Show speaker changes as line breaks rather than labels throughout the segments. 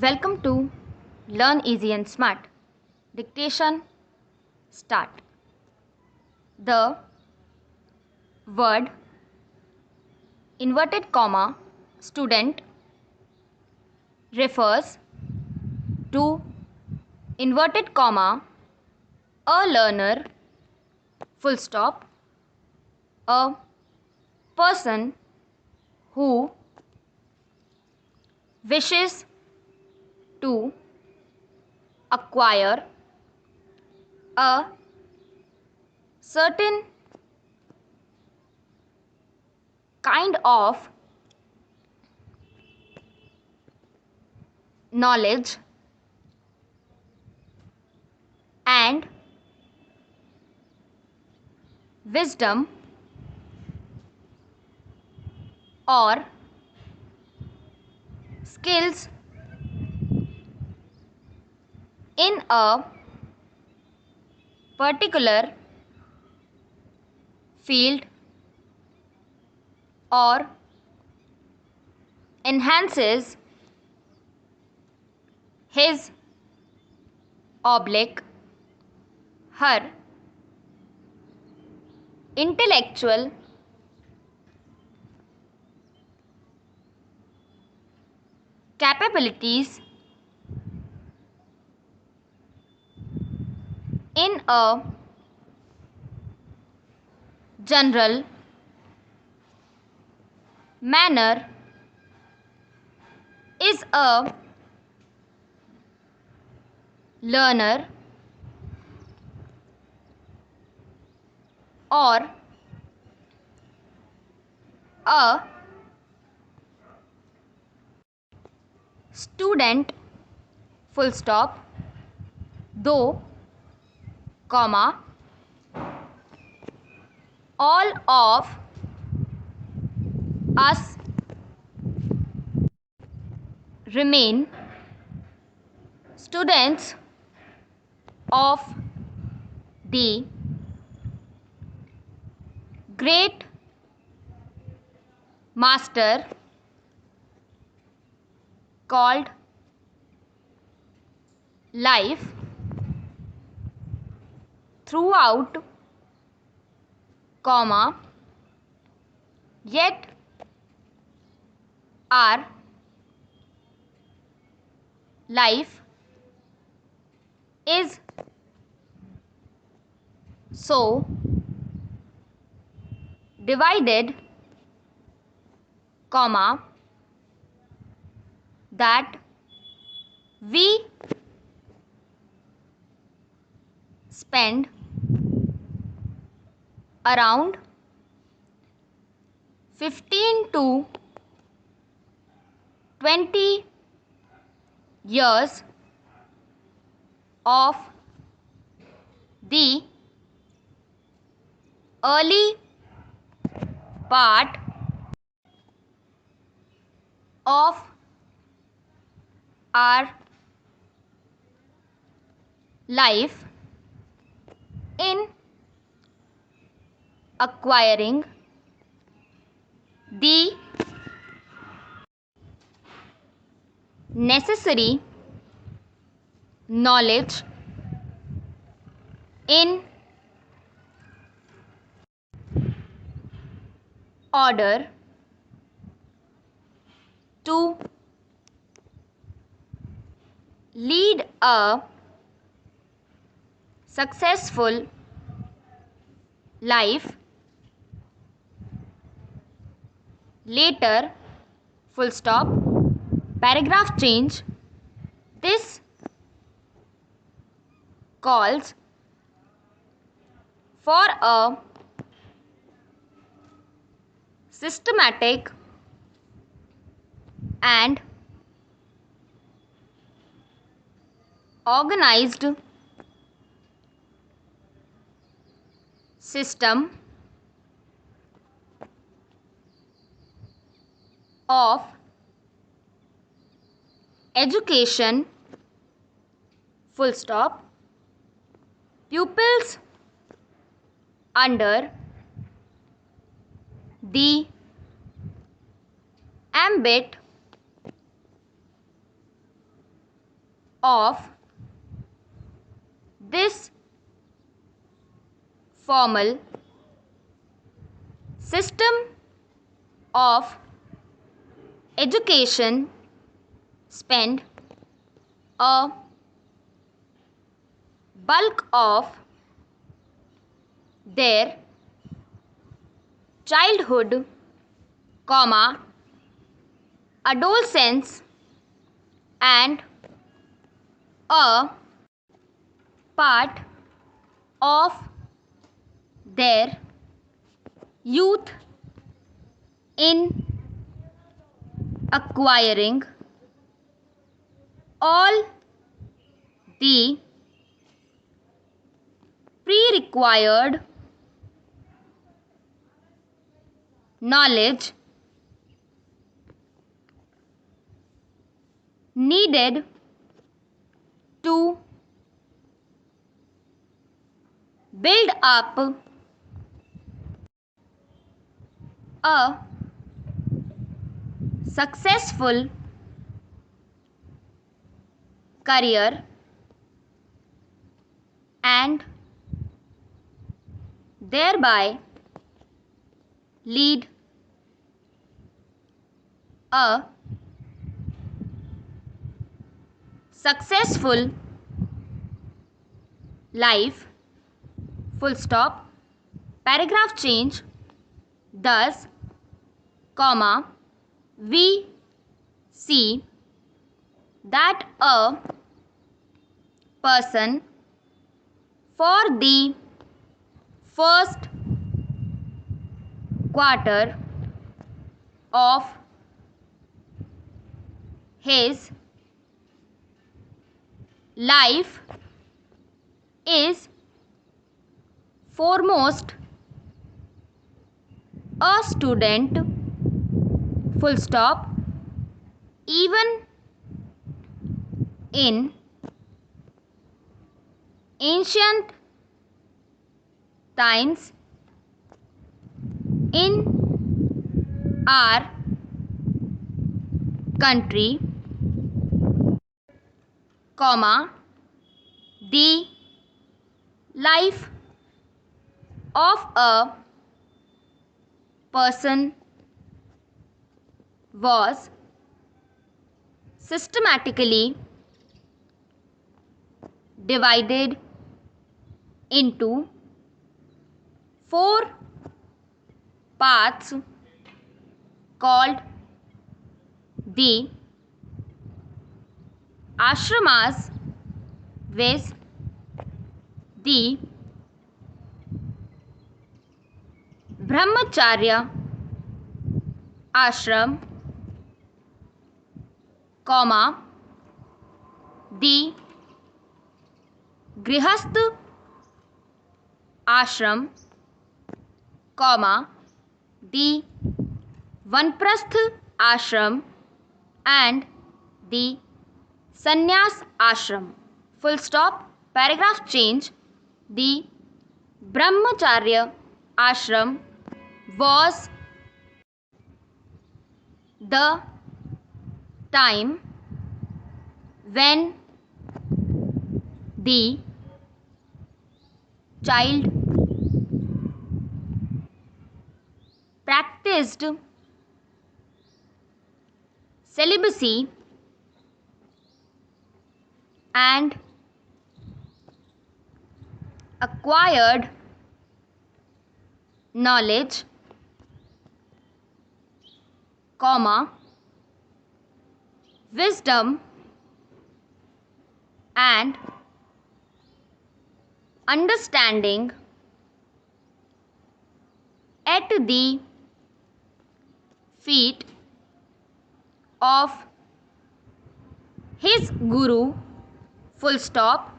Welcome to Learn Easy and Smart. Dictation start. The word inverted comma student refers to inverted comma a learner full stop, a person who wishes to acquire a certain kind of knowledge and wisdom or skills in a particular field or enhances his oblique her intellectual capabilities in a general manner is a learner or a student full stop though comma all of us remain students of the great master called life throughout comma yet our life is so divided comma that we spend around 15 to 20 years of the early part of our life in acquiring the necessary knowledge in order to lead a successful life later full stop paragraph change. This calls for a systematic and organized system of education full stop pupils under the ambit of this formal system of education spend a bulk of their childhood, adolescence and a part of their youth in acquiring all the pre-required knowledge needed to build up a successful career and thereby lead a successful life, full stop, paragraph change. Thus, we see that a person for the first quarter of his life is foremost a student, full stop, even in ancient times in our country, the life of a person was systematically divided into 4 parts called the ashramas, with the brahmacharya ashram, the grihasth ashram, the vanprasth ashram and the sannyas ashram, full stop, paragraph change. The brahmacharya ashram was the time when the child practiced celibacy and acquired knowledge, wisdom and understanding at the feet of his guru, full stop,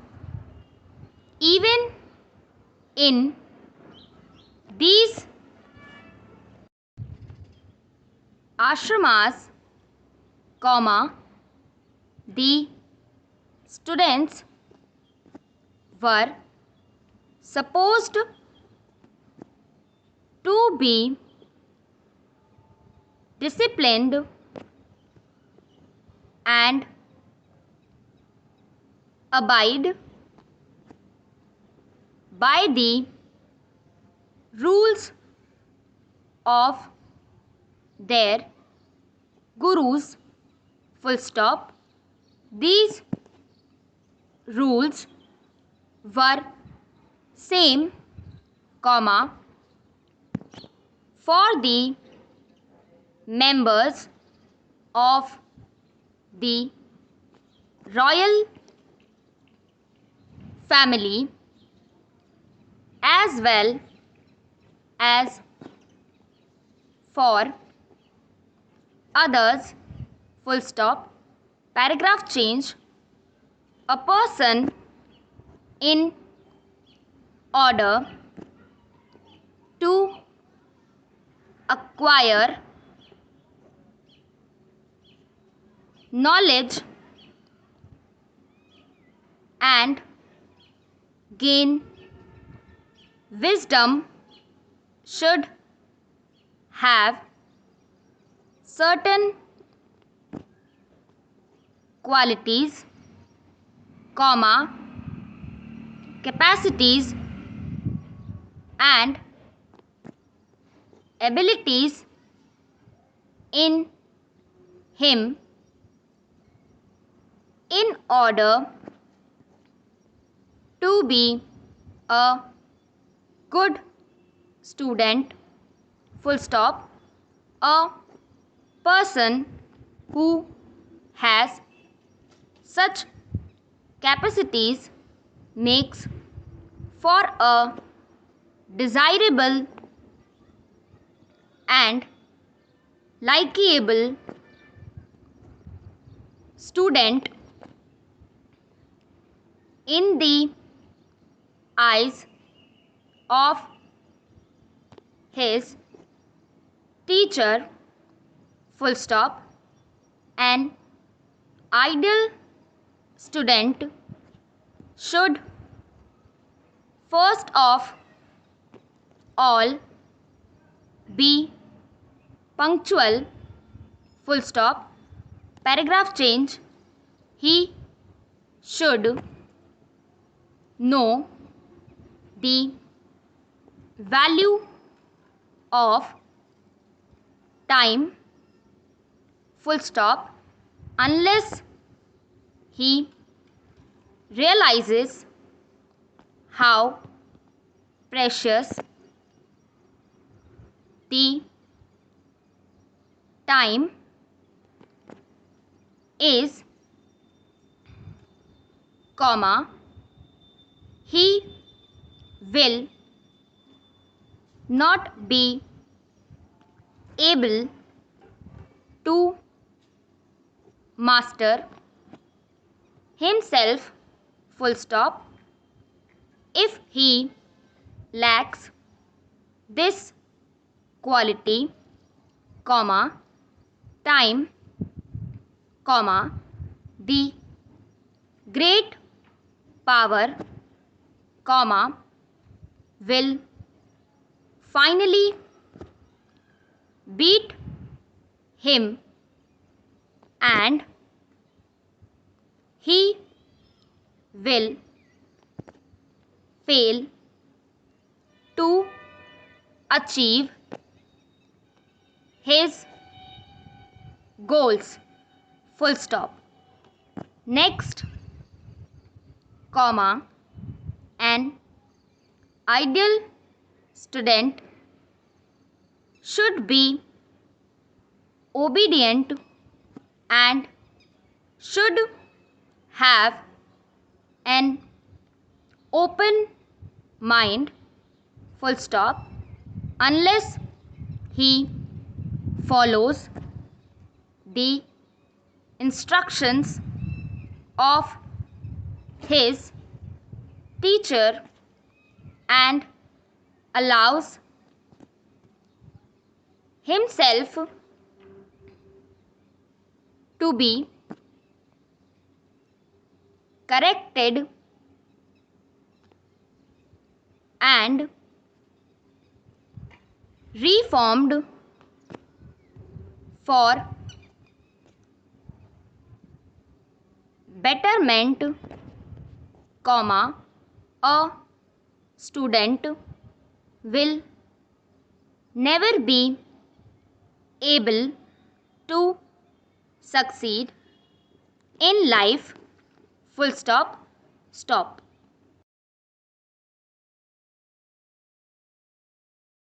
even in these ashramas, the students were supposed to be disciplined and abide by the rules of their gurus, full stop. These rules were same, comma, for the members of the royal family as well as for others, full stop. Paragraph change. A person in order to acquire knowledge and gain wisdom should have certain qualities, comma, capacities and abilities in him in order to be a good student, full stop. A person who has such capacities makes for a desirable and likable student in the eyes of his teacher, full stop. An ideal student should first of all be punctual, full stop. Paragraph change. He should know the value of time, full stop, unless he realizes how precious the time is, comma, he will not be able to master himself, full stop, if he lacks this quality, comma, time, comma, the great power, comma, will finally beat him and he will fail to achieve his goals, full stop. Next, comma, an ideal student should be obedient and should have an open mind, full stop, unless he follows the instructions of his teacher and allows himself to be corrected and reformed for betterment comma, a student will never be able to succeed in life, full stop, stop.